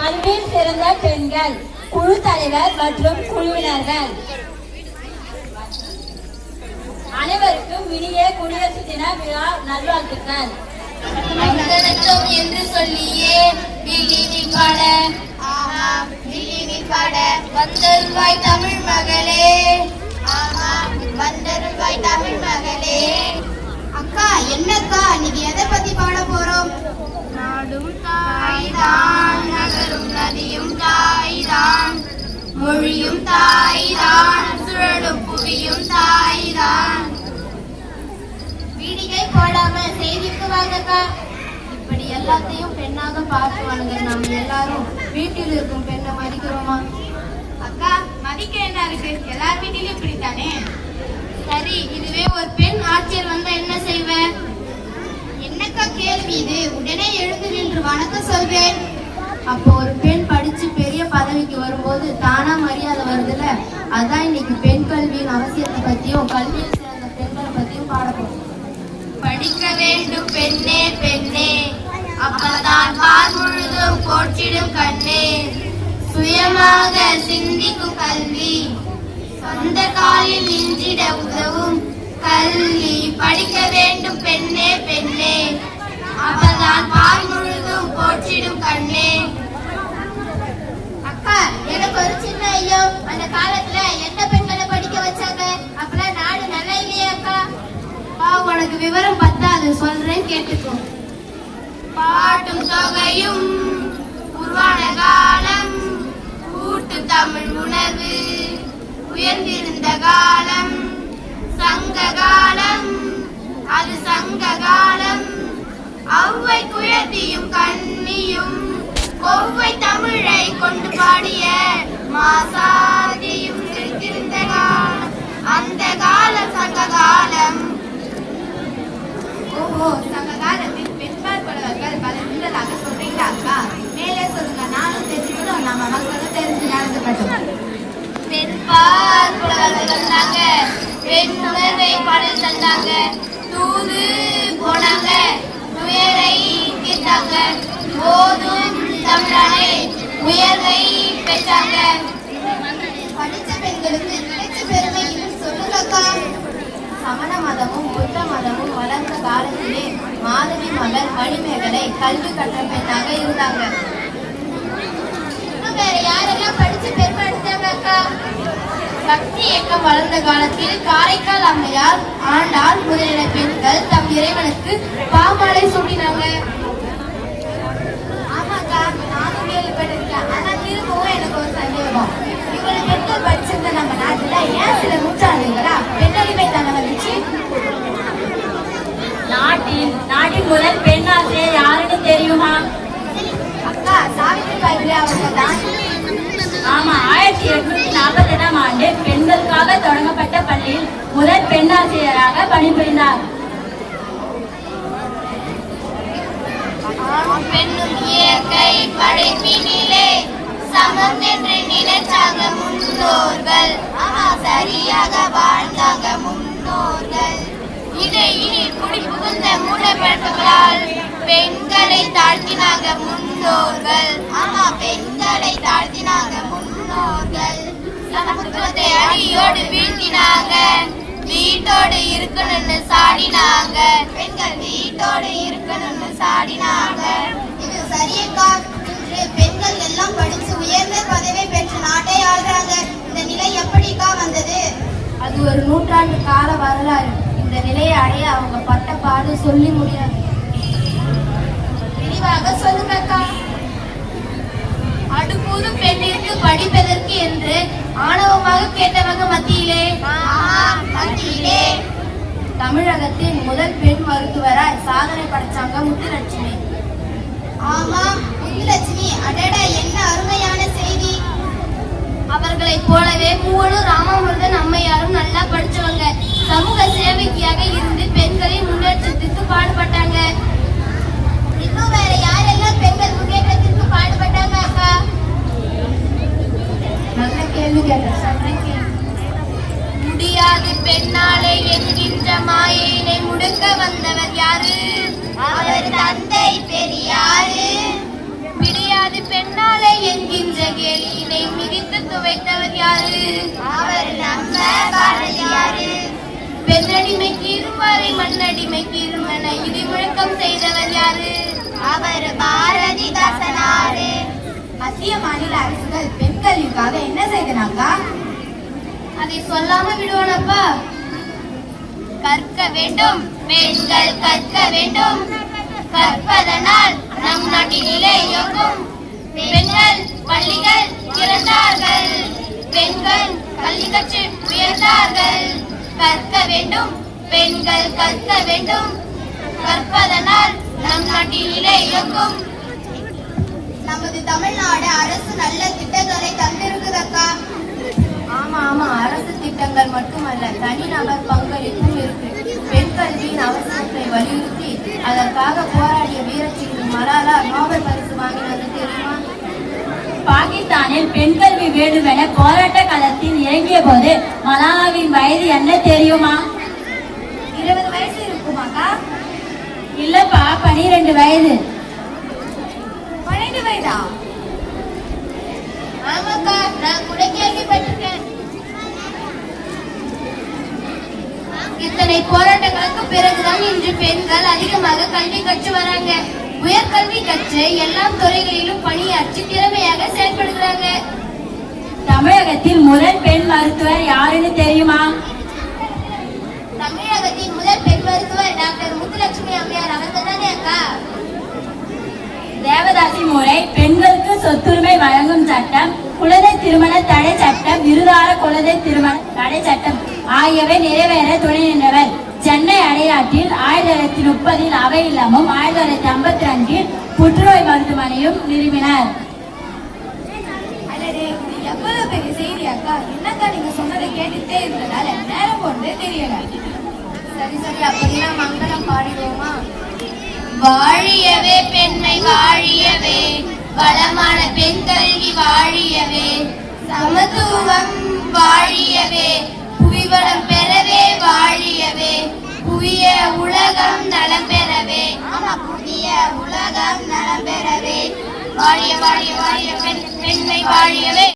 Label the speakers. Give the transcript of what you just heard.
Speaker 1: அறிவில் சிறந்த பெண்கள், குழு தலைவர் மற்றும் குழுவினர்கள் அனைவருக்கும் இனிய குடியரசு தின விழா நல்வாழ்த்துக்கள்.
Speaker 2: என்று சொல்லியே வந்தருவாய் தமிழ் மகளே, வந்தருவாய் தமிழ் மகளே. அக்கா என்னக்கா நீங்க எதை பத்தி பாட போறோம்? நாடும் தாய்தான், நகரும் நதியும் தாய்தான், மொழியும் தாய்தான், சுழலும் புவியும் தாய்தான். வீடிகை போடாம செய்திக்கு வாங்கக்கா. இப்படி எல்லாத்தையும் பெண்ணாக பார்க்குவானுங்க. நம்ம எல்லாரும் வீட்டில் இருக்கும் பெண்ணை மதிக்கிறோமா? அக்கா மதிக்க என்ன இருக்கு? எல்லார் வீட்டிலும் இப்படித்தானே. சரி, இதுவே ஒரு பெண் ஆட்சியர் வந்தா என்ன செய்வ? என்னக்கா கேள்வி இது? உடனே எழுந்து நின்று வணக்கம் சொல்வேன். அப்போ ஒரு பெண் படிச்சு பெரிய பதவிக்கு வரும்போது தானா மரியாதை வருதுல. அதான் இன்னைக்கு பெண் கல்வியின் அவசியத்தை பத்தியும் கல்வியில் சிறந்த பெண்களை பத்தியும் பாடப்போம். படிக்க வேண்டும் பெண்ணே பெண்ணே, அப்பதான் பால் முழுதும் போற்றிடும் கண்ணே. சுயமாக சிந்திக்கும் கல்வி, சொந்த காலில் நின்றிட உதவும் கல்வி. படிக்க வேண்டும் பெண்ணே பெண்ணே, அப்பதான் பால் முழுதும் போற்றிடும் கண்ணே. அக்கா எனக்கு ஒரு சின்ன ஐயோ, அந்த காலத்துல எந்த பெண்களை படிக்க வச்சாங்க? அப்பெல்லாம் நாடு நல்லா இல்லையா அக்கா? உனக்கு விவரம் பத்தாது, சொல்றேன் கேட்டுக்கோ. பாட்டும் தொகையும் உருவான காலம், கூட்டு தமிழ் உணர்வு உயர்ந்திருந்த காலம், சங்க காலம் அது சங்க காலம். ஔவை குயத்தியும் கண்ணியும் கொவ்வை தமிழை கொண்டு பாடிய மாசாதியும் இருந்த காலம், அந்த காலம் சங்க காலம். ஓஹோ, சங்க காலத்தில் பெண்பால் புலவர்கள் பல இருந்ததாக சொல்றீங்களா அக்கா? மேலே சொல்லுங்க, நானும் தெரிஞ்சுக்கணும், நம்ம மக்களும் தெரிஞ்சு நடந்துக்கட்டும். பெண்பால் புலவர்கள் வந்தாங்க, பெண் உணர்வை பாடல் தந்தாங்க, தூது போனாங்க, துயரை தீர்த்தாங்க, போதும் தமிழானே உயர்வை பெற்றாங்க. படித்த பெண்களுக்கு கிடைச்ச பெருமை சொல்லுங்கக்கா. சமண மதமும் புத்த மதமும் வளர்ந்த காலத்திலே மாதவி மகள் மணிமேகலை கல்வி கற்ற பெண்ணாக இருந்தாங்க. இன்னும் வேற யாரெல்லாம் படிச்சு பெருமை எடுத்தாங்க அக்கா? பக்தி இயக்கம் வளர்ந்த காலத்தில் காரைக்கால் அம்மையார், ஆண்டாள் முதலிய பெண்கள் தம் இறைவனுக்கு பாமாலை சூட்டினாங்க. ஆமாக்கா, நானும் கேள்விப்பட்டிருக்கேன். ஆனா திரும்பவும் எனக்கு ஒரு சந்தேகம். இவ்வளவு பெண்கள் படிச்சிருந்த நம்ம நாட்டுல ஏன் சில நூற்றாண்டுகளா பெண்ணடிமை தானே வந்துச்சு?
Speaker 1: நாட்டின் முதல் பெண் ஆசிரியர் யாருன்னு தெரியுமா?
Speaker 2: அக்கா, சாவித்ரிபாய் அவங்க தான்.
Speaker 1: ஆமா, 1848ஆம் ஆண்டு பெண்களுக்காக தொடங்கப்பட்ட பள்ளியில் முதல் பெண் ஆசிரியராக பணிபுரிந்தார்.
Speaker 2: பெண்ணும் இயற்கை படைப்பினிலே சமம் என்று நினைச்சாங்க முன்னோர்கள். சரியாக வாழ்ந்தாங்க முன்னோர்கள். இனி குடி புகுந்த மூடப்பழக்கங்களால் பெண்களை தாழ்த்தினாங்க முன்னோர்கள். பெண்களை தாழ்த்தினாங்க முன்னோர்கள். சமத்துவத்தை அடியோடு வீழ்த்தினாங்க. வீட்டோடு இருக்கணும்னு சாடினாங்க. பெண்கள் வீட்டோடு இருக்கணும்னு சாடினாங்க. இது சரியக்கா. இன்று பெண்கள் எல்லாம் படிச்சு உயர்ந்த பதவி பெற்று நாட்டை ஆள்றாங்க. இந்த நிலை எப்படிக்கா வந்தது? அது ஒரு நூற்றாண்டு கால வரலாறு. இந்த நிலையை அடைய அவங்க பட்ட பாடு சொல்லி முடியாது. விரிவாக சொல்லுங்கக்கா. அடுப்பூதும் பெண்ணிற்கு படிப்பதற்கு என்று ஆணவமாக கேட்டவங்க மத்தியிலே தமிழகத்தின் முதல் பெண் மருத்துவராய் சாதனை படைச்சாங்க முத்துலட்சுமி. ஆமா, முத்துலட்சுமி. அடடா, என்ன அருமையான செய்தி. அவர்களைப் போலவே மூவலூர் ராமாமிர்தன் அம்மையாரும் நல்லா படிச்சவங்க. சமூக சேவைக்காக இருந்து பெண்களின் முன்னேற்றத்திற்கு பாடுபட்டாங்க. இன்னும் வேற யாரெல்லாம் பெண்கள் முன்னேற்றத்திற்கு பாடுபட்டாங்க அக்கா? நல்ல கேள்வி கேட்ட. முடியாது பெண்ணாலே என்கின்ற மாயினை முடுக்க வந்தவர் யாரு? அவர் தந்தை பெரியாரு. முடியாது பெண்ணாலே வைத்தவர் யாரு? அவர் நம்ம பாரதியாரு. பெண்ணடிமைக்கு இருவரை மண்ணடிமைக்கு இருமன இடி முழக்கம் செய்தவர் யாரு? அவர் பாரதிதாசனாரு.
Speaker 1: மத்திய மாநில அரசுகள் பெண் கல்விக்காக என்ன செய்தனாக்கா?
Speaker 2: அதை சொல்லாம விடுவானப்பா. கற்க வேண்டும், பெண்கள் கற்க வேண்டும், கற்பதனால் நம் நாட்டினிலே இயங்கும். பெண்கள் பள்ளிகள் திறந்தார்கள், பெண்கள் கல்வி கற்று உயர்ந்தார்கள். கற்க வேண்டும், பெண்கள் கற்க வேண்டும், கற்பதனால் நம் நாட்டினிலே இயங்கும்.
Speaker 1: நமது தமிழ்நாடு அரசு நல்ல திட்டங்களை தந்திருக்குதக்கா?
Speaker 2: ஆமா ஆமா, அரசு திட்டங்கள் மட்டுமல்ல, தனிநபர் பங்களிப்பும் இருக்கு. பெண் கல்வியின் அவசியத்தை வலியுறுத்தி அதற்காக போராடிய வீரச்சிந்து மலாலா நோபல் பரிசு வாங்கினது தெரியுமா?
Speaker 1: பாகிஸ்தானில் பெண் கல்வி வேண்டுமென போராட்ட களத்தில் இறங்கிய போது மலாலாவின் வயது என்ன தெரியுமா?
Speaker 2: 20 வயசு இருக்குமாக்கா?
Speaker 1: இல்லப்பா, 12 வயது.
Speaker 2: 12 வயதா? ஆமாக்கா, நான் கூட கேள்விப்பட்டிருக்கேன். இத்தனை போராட்டங்களுக்கு பிறகுதான் இன்று பெண்கள் அதிகமாக கல்வி கற்று வராங்க. உயர்கல்வி கற்று எல்லா துறைகளிலும் பணியாற்றி திறமையாக செயல்படுகிறாங்க.
Speaker 1: தமிழகத்தில் முதல் பெண் மருத்துவர் யாருன்னு தெரியுமா?
Speaker 2: தமிழகத்தின் முதல் பெண் மருத்துவர் டாக்டர் முத்துலட்சுமி அம்மையார் அவங்க தானே அக்கா?
Speaker 1: தேவதாசி முறை, பெண்களுக்கு சொத்துரிமை வழங்கும் சட்டம், குழந்தை திருமண தடை சட்டம், இருதார குழந்தை திருமண தடை சட்டம் ஆகியவை நிறைவேற துணை நின்றவர். சென்னை அடையாற்றில் 1930 அவை இல்லமும் 1952 புற்றுநோய் மருத்துவமனையும் நிறுவினார்.
Speaker 2: எவ்வளவு பெரிய செய்தி அக்கா! என்னக்கா நீங்க சொன்னதை கேட்டுட்டே இருந்ததால நேரம் போனதே தெரியல. சரி சரி, அப்படின்னா மங்களம் பாடிடுவோமா? வாழியவே பெண்மை வாழியவே, வளமான பெண் கல்வி வாழியவே, சமத்துவம் வாழியவே, புவிவளம் பெறவே வாழியவே, புதிய உலகம் நலம் பெறவே. ஆமா, புதிய உலகம் நலம் பெறவே. வாழிய வாழிய வாழிய பெண்மை வாழியவே.